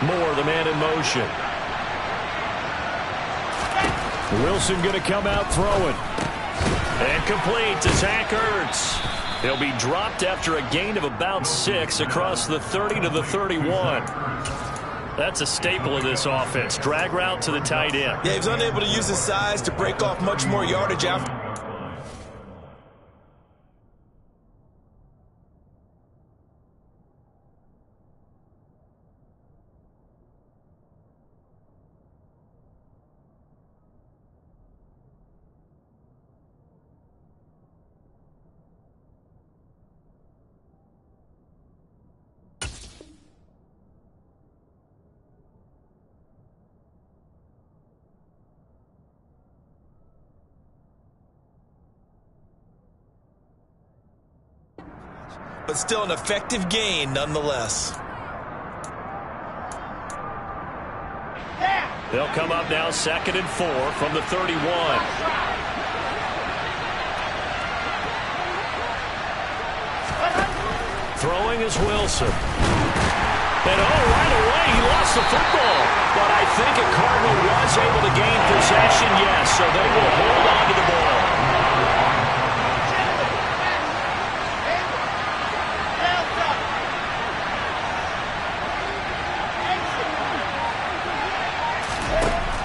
Moore, the man in motion. Wilson going to come out throwing. And complete to Zach Ertz. He'll be dropped after a gain of about 6 across the 30 to the 31. That's a staple of this offense. Drag route to the tight end. Yeah, he's unable to use his size to break off much more yardage after. But still an effective gain nonetheless. They'll come up now 2nd and 4 from the 31. Throwing is Wilson. And right away he lost the football. But I think a Cardinal was able to gain possession, yes, so they will hold on to the ball.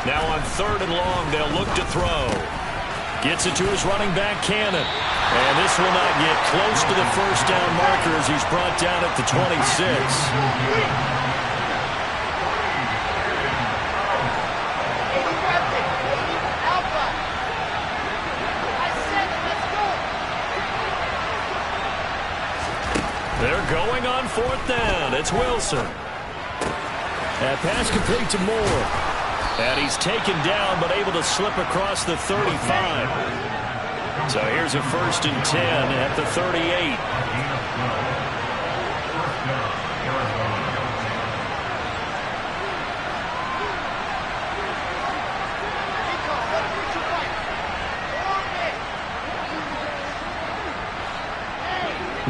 Now on 3rd and long, they'll look to throw. Gets it to his running back, Cannon. And this will not get close to the first down marker as he's brought down at the 26. They're going on 4th down. It's Wilson. That pass complete to Moore. And he's taken down, but able to slip across the 35. So here's a 1st and 10 at the 38.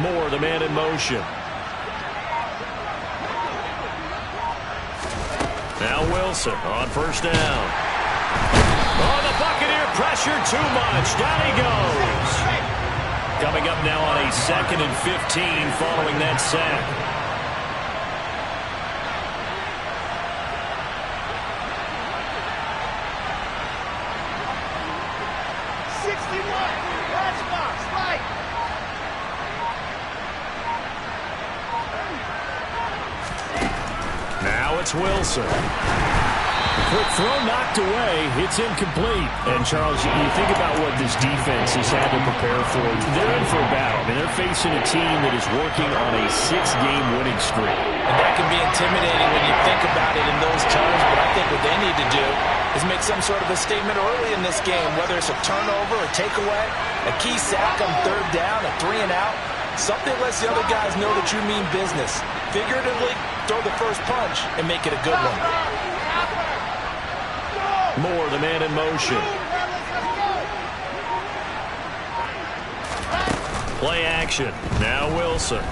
Moore, the man in motion. Now Wilson on 1st down. Oh, the Buccaneer pressure too much. Down he goes. Coming up now on a 2nd and 15 following that sack. Now it's Wilson. Quick throw knocked away. It's incomplete. And, Charles, you think about what this defense has had to prepare for. They're in for a battle. I mean, they're facing a team that is working on a 6-game winning streak. And that can be intimidating when you think about it in those terms, but I think what they need to do is make some sort of a statement early in this game, whether it's a turnover, a takeaway, a key sack on 3rd down, a 3-and-out. Something lets the other guys know that you mean business. Figuratively, throw the first punch and make it a good one. Moore, the man in motion. Play action. Now Wilson.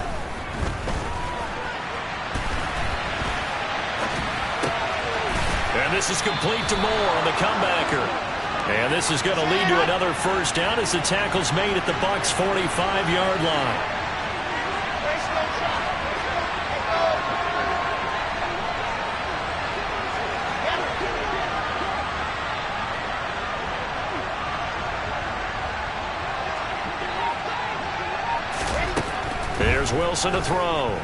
And this is complete to Moore on the comebacker. And this is going to lead to another 1st down as the tackle's made at the Bucs' 45-yard line. There's Wilson to throw.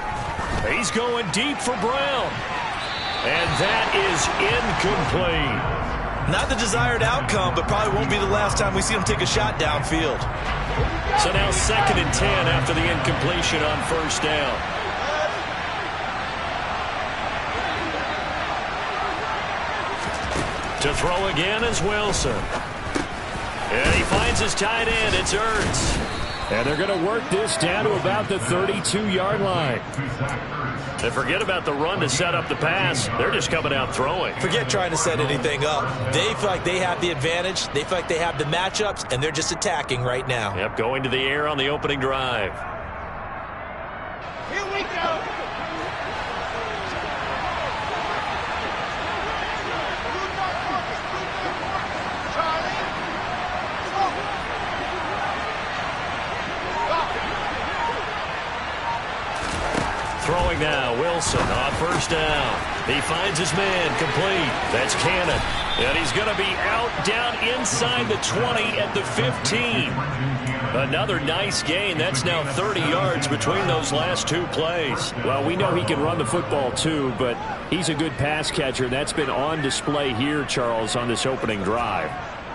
He's going deep for Brown. And that is incomplete. Not the desired outcome, but probably won't be the last time we see him take a shot downfield. So now 2nd and 10 after the incompletion on 1st down. To throw again is Wilson. And he finds his tight end. It's Ertz. And they're going to work this down to about the 32-yard line. And forget about the run to set up the pass. They're just coming out throwing. Forget trying to set anything up. They feel like they have the advantage. They feel like they have the matchups, and they're just attacking right now. Yep, going to the air on the opening drive. Here we go. Throwing now, Wilson on first down. He finds his man, complete. That's Cannon. And he's going to be out down inside the 20 at the 15. Another nice gain. That's now 30 yards between those last two plays. Well, we know he can run the football too, but he's a good pass catcher. That's been on display here, Charles, on this opening drive.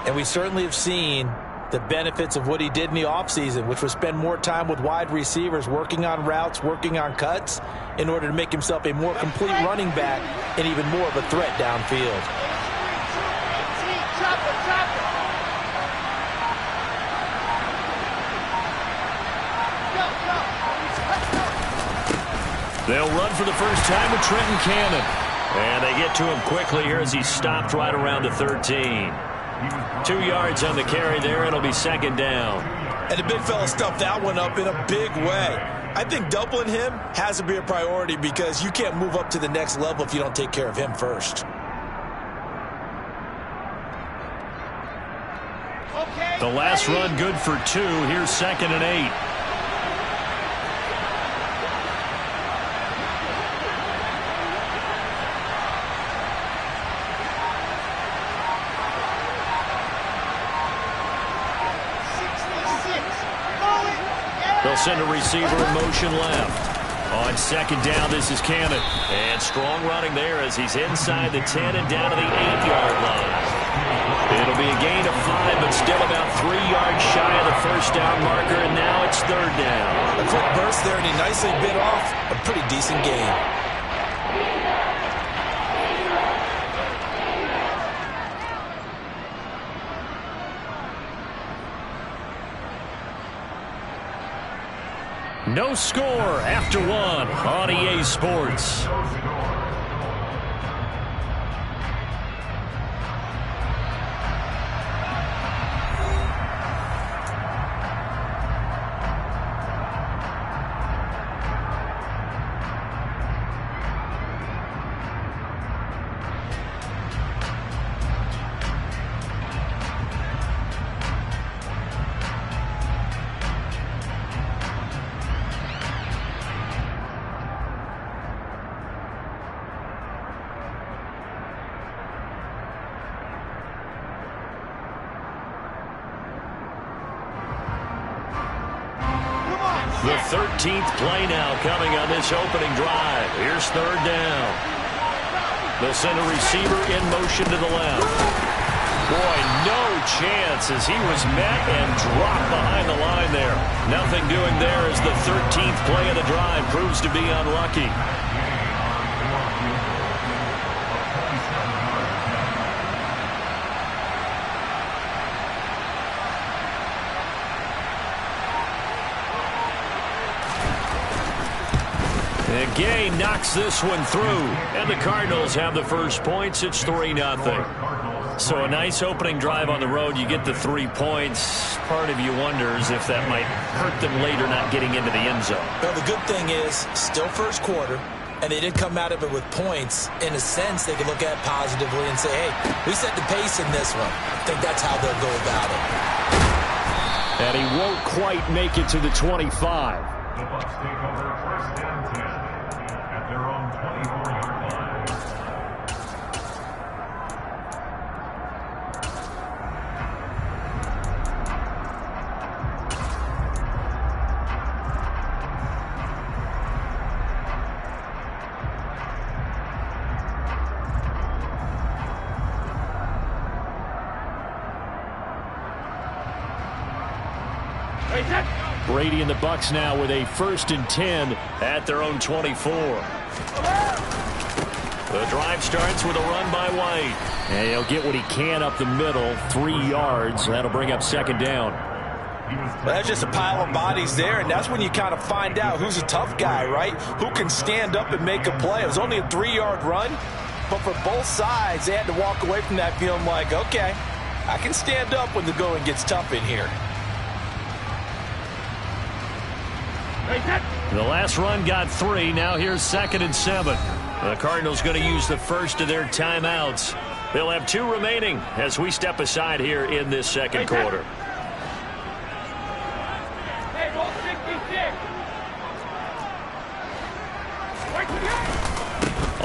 And we certainly have seen the benefits of what he did in the offseason, which was spend more time with wide receivers, working on routes, working on cuts, in order to make himself a more complete running back and even more of a threat downfield. They'll run for the first time with Trenton Cannon. And they get to him quickly here as he stopped right around the 13. 2 yards on the carry there. It'll be second down. And the big fella stuffed that one up in a big way. I think doubling him has to be a priority because you can't move up to the next level if you don't take care of him first. The last run good for 2. Here's 2nd and 8. They'll send a receiver in motion left. On second down, this is Cannon. And strong running there as he's inside the 10 and down to the 8-yard line. It'll be a gain of 5, but still about 3 yards shy of the first down marker, and now it's third down. A quick burst there, and he nicely bit off a pretty decent gain. No score after 1 on EA Sports. The 13th play now coming on this opening drive. Here's third down. They'll send a receiver in motion to the left. Boy, no chance as he was met and dropped behind the line there. Nothing doing there as the 13th play of the drive proves to be unlucky. And Gay knocks this one through. And the Cardinals have the first points. It's 3-0. So a nice opening drive on the road. You get the 3 points. Part of you wonders if that might hurt them later not getting into the end zone. Well, the good thing is, still first quarter, and they did come out of it with points. In a sense, they can look at positively and say, hey, we set the pace in this one. I think that's how they'll go about it. And he won't quite make it to the 25. The Bucs take over first and 10 at their own 24-yard line. Brady and the Bucs now with a 1st and 10 at their own 24. The drive starts with a run by White. And he'll get what he can up the middle, 3 yards. That'll bring up second down. Well, that's just a pile of bodies there, and that's when you kind of find out who's a tough guy, right? Who can stand up and make a play. It was only a 3-yard run, but for both sides, they had to walk away from that feeling like, okay, I can stand up when the going gets tough in here. The last run got 3. Now here's 2nd and 7. The Cardinals going to use the first of their timeouts. They'll have 2 remaining as we step aside here in this second quarter.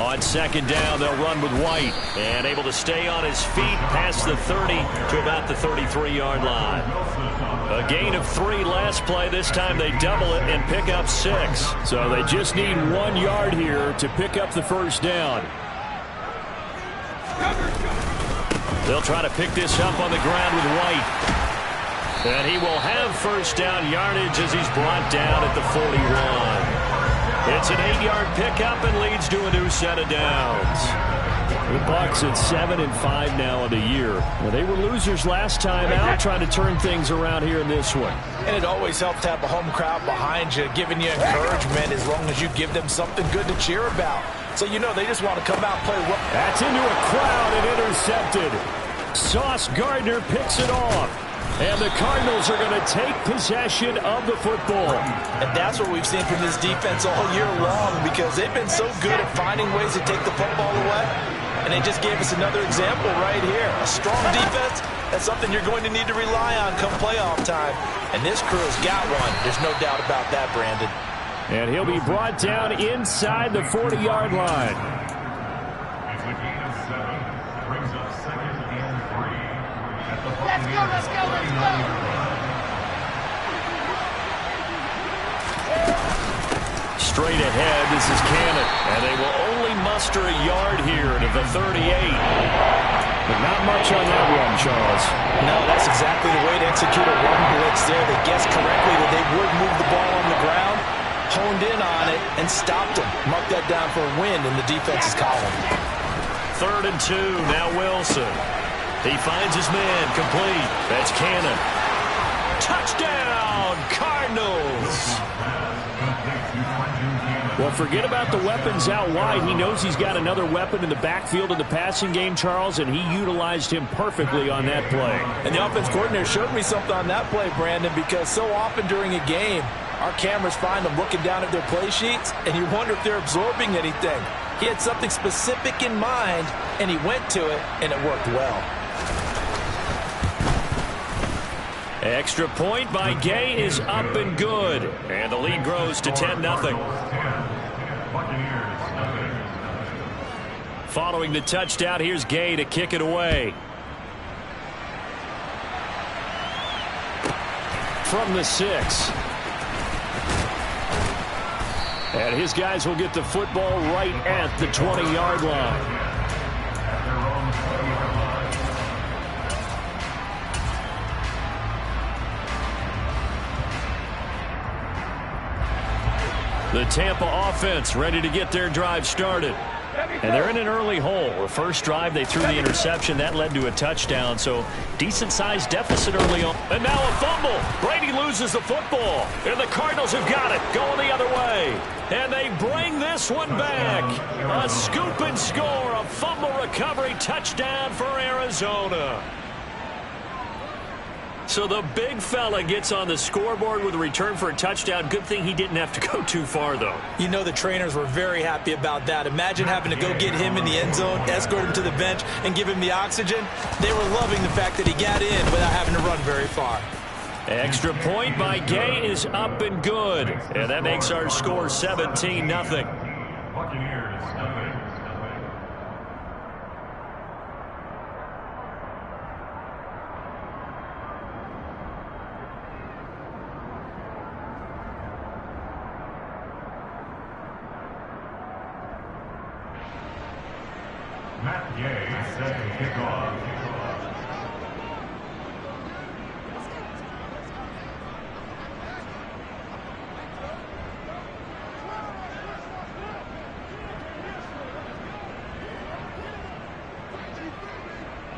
On second down, they'll run with White. And able to stay on his feet past the 30 to about the 33-yard line. A gain of 3 last play. This time they double it and pick up 6. So they just need 1 yard here to pick up the first down. They'll try to pick this up on the ground with White. And he will have first down yardage as he's brought down at the 41. It's an 8-yard pickup and leads to a new set of downs. The Bucs at 7-5 now in the year. Well, they were losers last time out, trying to turn things around here in this one. And it always helps to have a home crowd behind you, giving you encouragement as long as you give them something good to cheer about. So you know they just want to come out and play well. That's into a crowd and intercepted. Sauce Gardner picks it off. And the Cardinals are going to take possession of the football. And that's what we've seen from this defense all year long, because they've been so good at finding ways to take the football away. And they just gave us another example right here. A strong defense, that's something you're going to need to rely on come playoff time. And this crew's got one. There's no doubt about that, Brandon. And he'll be brought down inside the 40-yard line. It's a gain of 7. Brings up 2nd and 3. Let's go, let's go, let's go! Straight ahead, this is Cannon. And they will only muster a yard here to the 38. But not much on that run, Charles. No, that's exactly the way to execute a run blitz there. They guessed correctly that they would move the ball on the ground, honed in on it, and stopped him. Mark that down for a win in the defense's column. 3rd and 2, now Wilson. He finds his man, complete. That's Cannon. Touchdown, Cardinals! Well, forget about the weapons out wide. He knows he's got another weapon in the backfield in the passing game, Charles, and he utilized him perfectly on that play. And the offense coordinator showed me something on that play, Brandon, because so often during a game, our cameras find them looking down at their play sheets, and you wonder if they're absorbing anything. He had something specific in mind, and he went to it, and it worked well. Extra point by Gay is up and good. And the lead grows to 10-0. Following the touchdown, here's Gay to kick it away. From the 6. And his guys will get the football right at the 20-yard line. The Tampa offense ready to get their drive started. And they're in an early hole. The first drive, they threw the interception. That led to a touchdown, so decent-sized deficit early on. And now a fumble. Brady loses the football. And the Cardinals have got it, going the other way. And they bring this one back. A scoop and score, a fumble recovery touchdown for Arizona. So the big fella gets on the scoreboard with a return for a touchdown. Good thing he didn't have to go too far, though. You know the trainers were very happy about that. Imagine having to go get him in the end zone, escort him to the bench, and give him the oxygen. They were loving the fact that he got in without having to run very far. Extra point by Gay is up and good. And that makes our score 17-0. Buccaneers, nothing. Matt Gay set to kick off.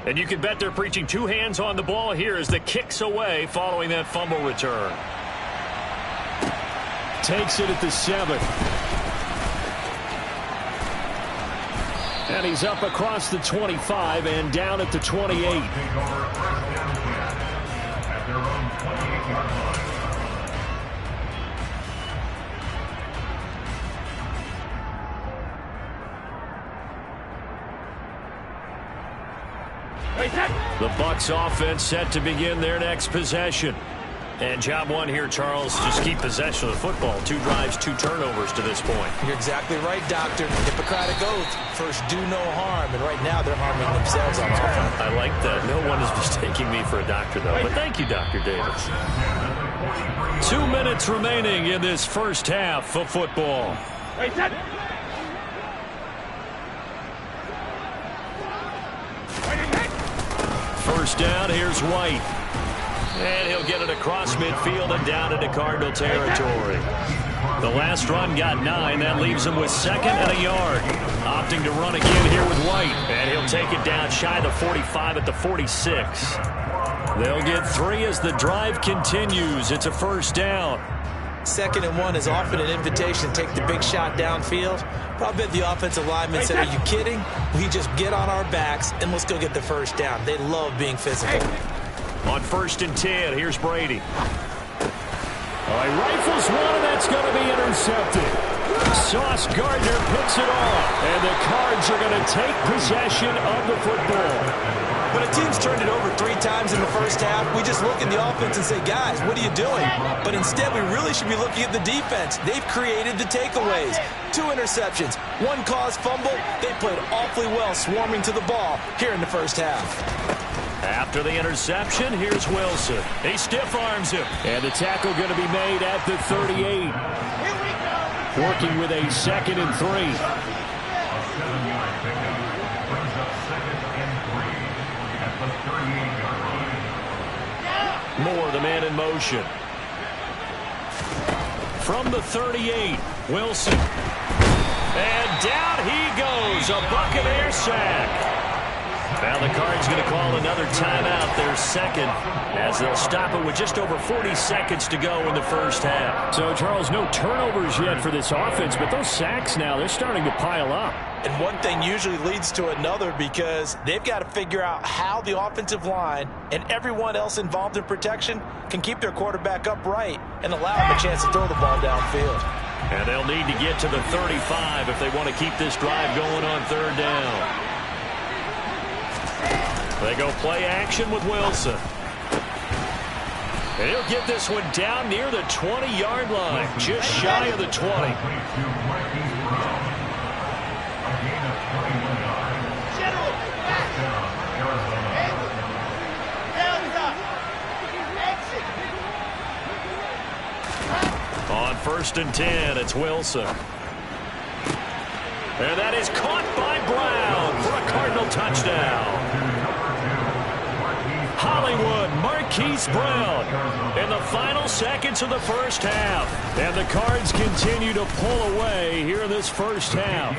And you can bet they're preaching two hands on the ball here as the kick's away following that fumble return. Takes it at the 7. And he's up across the 25 and down at the 28. Take over first down 10 at their own 28-yard line. The Bucs offense set to begin their next possession. And job one here, Charles, just keep possession of the football. 2 drives, 2 turnovers to this point. You're exactly right, Doctor. Hippocratic oath. First, do no harm. And right now, they're harming themselves on offense. I like that. No one is mistaking me for a doctor, though. But thank you, Dr. Davis. 2 minutes remaining in this first half of football. First down, here's White. And he'll get it across midfield and down into Cardinal territory. The last run got 9. That leaves him with 2nd and a yard. Opting to run again here with White. And he'll take it down shy of the 45 at the 46. They'll get 3 as the drive continues. It's a first down. 2nd and 1 is often an invitation to take the big shot downfield. Probably the offensive lineman said, are you kidding? We just get on our backs and let's go get the first down. They love being physical. On 1st and 10, here's Brady. He rifles one, and that's going to be intercepted. Sauce Gardner picks it off, and the Cards are going to take possession of the football. When a team's turned it over 3 times in the first half, we just look at the offense and say, guys, what are you doing? But instead, we really should be looking at the defense. They've created the takeaways. 2 interceptions, 1 caused fumble. They played awfully well swarming to the ball here in the first half. After the interception, here's Wilson. He stiff-arms him. And the tackle going to be made at the 38. Working with a 2nd and 3. A 7-yard pickup brings up 2nd and 3 at the 38-yard line. Moore, the man in motion. From the 38, Wilson. And down he goes. A Buccaneer sack. Now the Cards going to call another timeout, their 2nd, as they'll stop it with just over 40 seconds to go in the first half. So, Charles, no turnovers yet for this offense, but those sacks now, they're starting to pile up. And one thing usually leads to another because they've got to figure out how the offensive line and everyone else involved in protection can keep their quarterback upright and allow him a chance to throw the ball downfield. And they'll need to get to the 35 if they want to keep this drive going on 3rd down. They go play action with Wilson. And he'll get this one down near the 20-yard line, just shy of the 20. On 1st and 10, it's Wilson. And that is caught by Brown for a Cardinal touchdown. Hollywood, Marquise Brown in the final seconds of the first half. And the Cards continue to pull away here in this first half.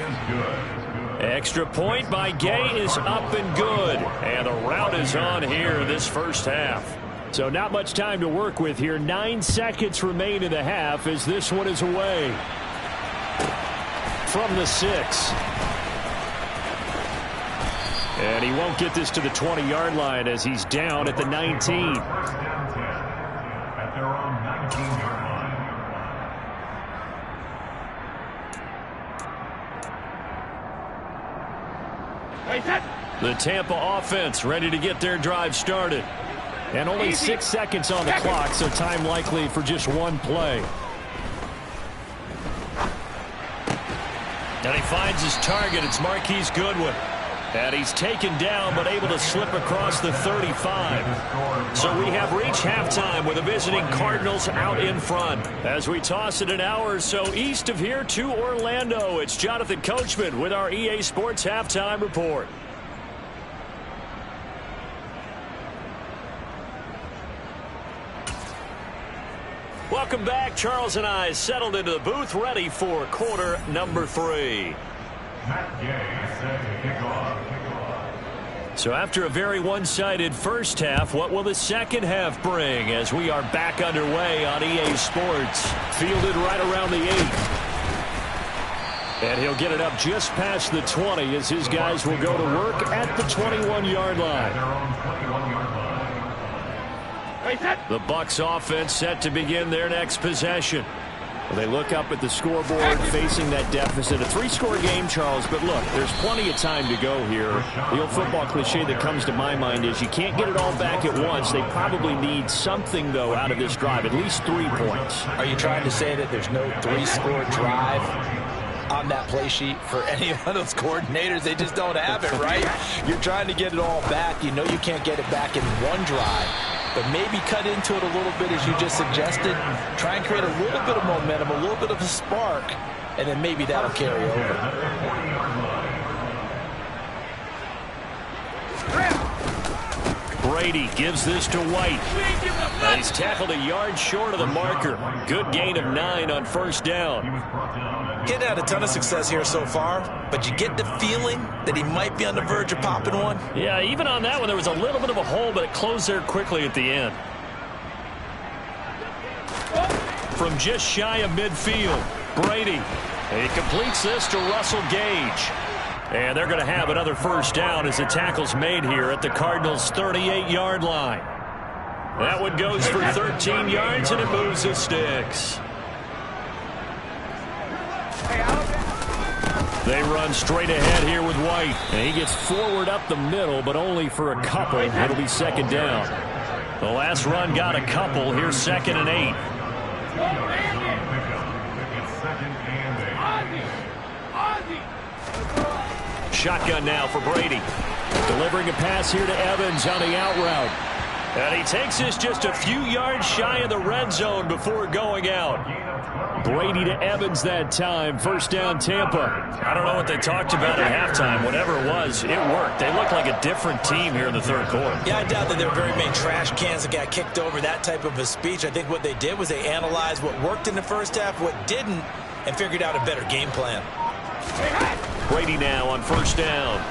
Extra point by Gay is up and good. And the rout is on here in this first half. So not much time to work with here. 9 seconds remain in the half as this one is away. From the 6. And he won't get this to the 20-yard line as he's down at the 19. First down 10 at their own 19-yard line. The Tampa offense ready to get their drive started. And only 6 seconds on the clock, so time likely for just 1 play. And he finds his target. It's Marquise Goodwin. And he's taken down but able to slip across the 35. So we have reached halftime with the visiting Cardinals out in front. As we toss it an hour or so east of here to Orlando, it's Jonathan Coachman with our EA Sports Halftime Report. Welcome back. Charles and I settled into the booth ready for quarter number 3. Matt Gay set to kick off. So after a very one-sided first half, what will the second half bring as we are back underway on EA Sports? Fielded right around the 8. And he'll get it up just past the 20 as his guys will go to work at the 21-yard line. The Bucs offense set to begin their next possession. They look up at the scoreboard facing that deficit. A 3-score game, Charles, but look, there's plenty of time to go here. The old football cliche that comes to my mind is you can't get it all back at once. They probably need something, though, out of this drive, at least 3 points. Are you trying to say that there's no 3-score drive on that play sheet for any one of those coordinators? They just don't have it, right? You're trying to get it all back. You know you can't get it back in one drive. But maybe cut into it a little bit, as you just suggested. Try and create a little bit of momentum, a little bit of a spark, and then maybe that'll carry over. Brady gives this to White. And he's tackled a yard short of the marker. Good gain of 9 on first down. He hadn't had a ton of success here so far, but you get the feeling that he might be on the verge of popping one. Yeah, even on that one, there was a little bit of a hole, but it closed there quickly at the end. From just shy of midfield, Brady. He completes this to Russell Gage. And they're going to have another first down as the tackle's made here at the Cardinals' 38-yard line. That one goes for 13 yards, and it moves the sticks. They run straight ahead here with White. And he gets forward up the middle, but only for a couple. It'll be second down. The last run got a couple. Here's 2nd and 8. Shotgun now for Brady. Delivering a pass here to Evans on the out route. And he takes this just a few yards shy of the red zone before going out. Brady to Evans that time. First down, Tampa. I don't know what they talked about at halftime. Whatever it was, it worked. They look like a different team here in the third quarter. Yeah, I doubt that there were very many trash cans that got kicked over, that type of a speech. I think what they did was they analyzed what worked in the first half, what didn't, and figured out a better game plan. Brady now on first down.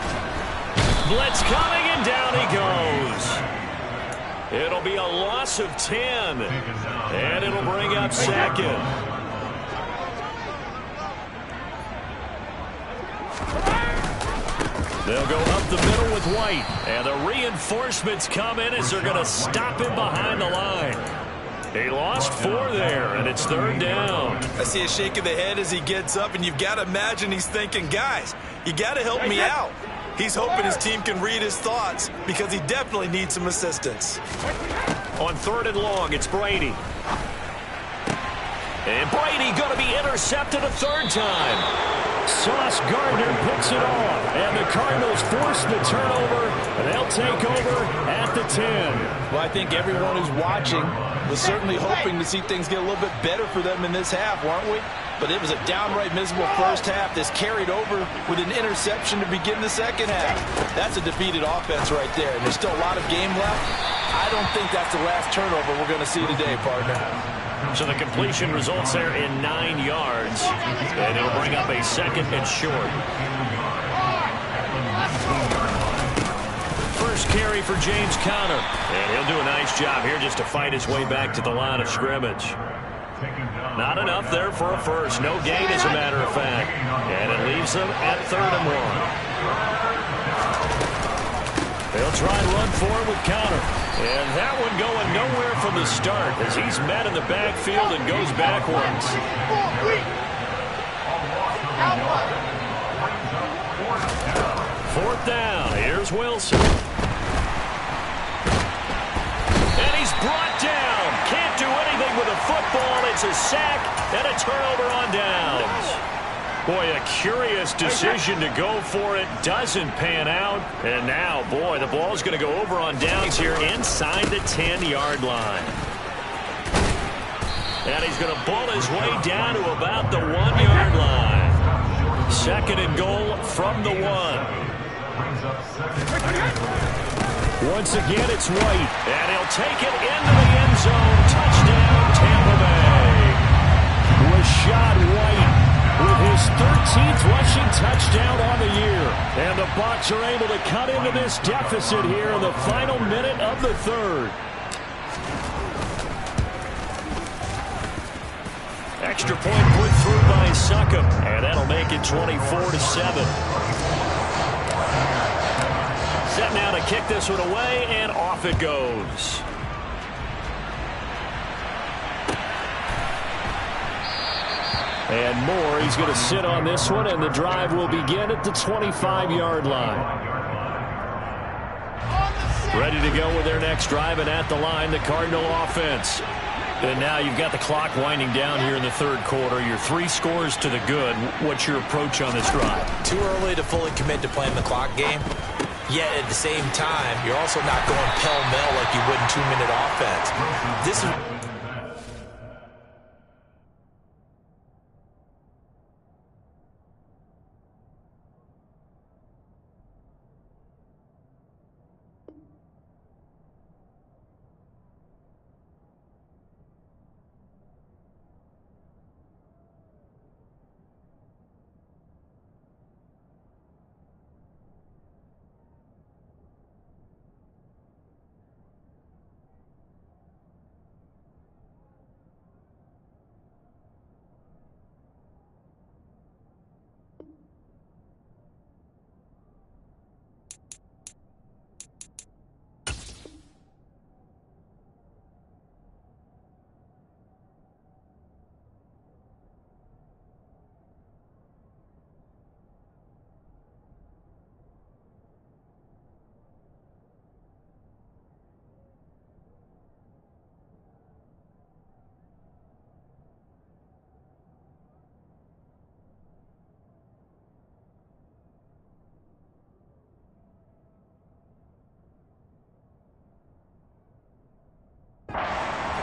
Blitz coming, and down he goes. It'll be a loss of 10, and it'll bring up 2nd. They'll go up the middle with White, and the reinforcements come in as they're going to stop him behind the line. He lost 4 there, and it's 3rd down. I see a shake of the head as he gets up, and you've got to imagine he's thinking, guys, you got to help me out. He's hoping his team can read his thoughts because he definitely needs some assistance. On 3rd and long, it's Brady. And Brady going to be intercepted a 3rd time. Sauce Gardner picks it off, and the Cardinals force the turnover, and they'll take over at the 10. Well, I think everyone who's watching was certainly hoping to see things get a little bit better for them in this half, weren't we? But it was a downright miserable first half. This carried over with an interception to begin the second half. That's a defeated offense right there, and there's still a lot of game left. I don't think that's the last turnover we're going to see today, partner. So the completion results there in 9 yards, and it'll bring up a 2nd and short. First carry for James Conner, and he'll do a nice job here just to fight his way back to the line of scrimmage. Not enough there for a first. No gain, as a matter of fact. And it leaves them at 3rd and 1. They'll try and run forward with Conner. And that one going nowhere from the start as he's met in the backfield and goes backwards. 4th down. Here's Wilson. And he's brought down. Can't do anything with a football. It's a sack and a turnover on downs. Boy, a curious decision to go for it. Doesn't pan out. And now, boy, the ball's going to go over on downs here inside the 10-yard line. And he's going to ball his way down to about the 1-yard line. 2nd and goal from the 1. Once again, it's White. And he'll take it into the end zone. Touchdown, Tampa Bay. Rashad White with his 13th rushing touchdown on the year. And the Bucs are able to cut into this deficit here in the final minute of the 3rd. Extra point put through by Succop, and that'll make it 24-7. Set now to kick this one away, and off it goes. And Moore, he's going to sit on this one, and the drive will begin at the 25-yard line. Ready to go with their next drive, and at the line, the Cardinal offense. And now you've got the clock winding down here in the third quarter. Your 3 scores to the good. What's your approach on this drive? Too early to fully commit to playing the clock game. Yet at the same time, you're also not going pell-mell like you would in 2-minute offense. This is...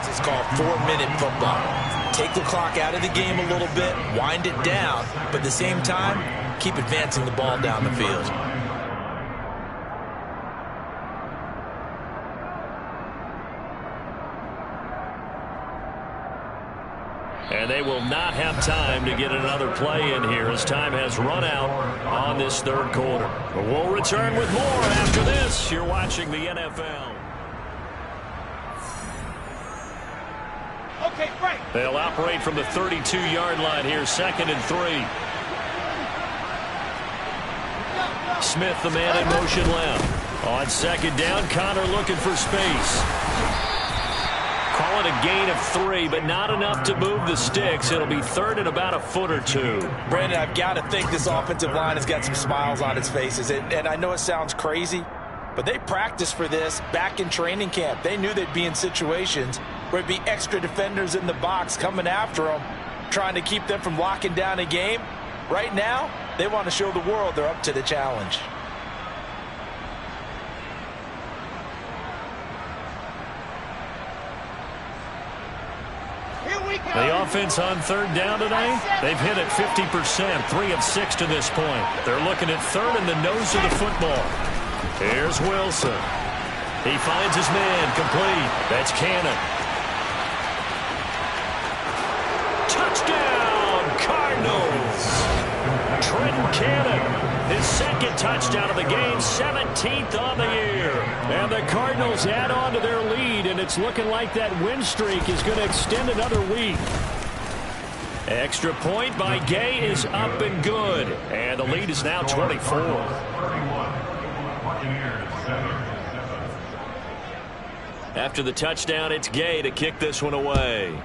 It's called 4-minute football. Take the clock out of the game a little bit, wind it down, but at the same time, keep advancing the ball down the field. And they will not have time to get another play in here as time has run out on this third quarter. But we'll return with more after this. You're watching the NFL. Okay, Frank. They'll operate from the 32-yard line here, 2nd and 3. Smith, the man in motion left. On 2nd down, Connor looking for space. Call it a gain of 3, but not enough to move the sticks. It'll be 3rd and about a foot or 2. Brandon, I've got to think this offensive line has got some smiles on its faces. And I know it sounds crazy, but they practiced for this back in training camp. They knew they'd be in situations where it'd be extra defenders in the box coming after them, trying to keep them from locking down a game. Right now, they want to show the world they're up to the challenge. The offense on 3rd down today, they've hit it 50%, 3 of 6 to this point. They're looking at 3rd and the nose of the football. Here's Wilson. He finds his man, complete. That's Cannon. Touchdown, Cardinals! Trenton Cannon, his 2nd touchdown of the game, 17th on the year. And the Cardinals add on to their lead, and it's looking like that win streak is going to extend another week. Extra point by Gay is up and good, and the lead is now 24. After the touchdown, it's Gay to kick this one away.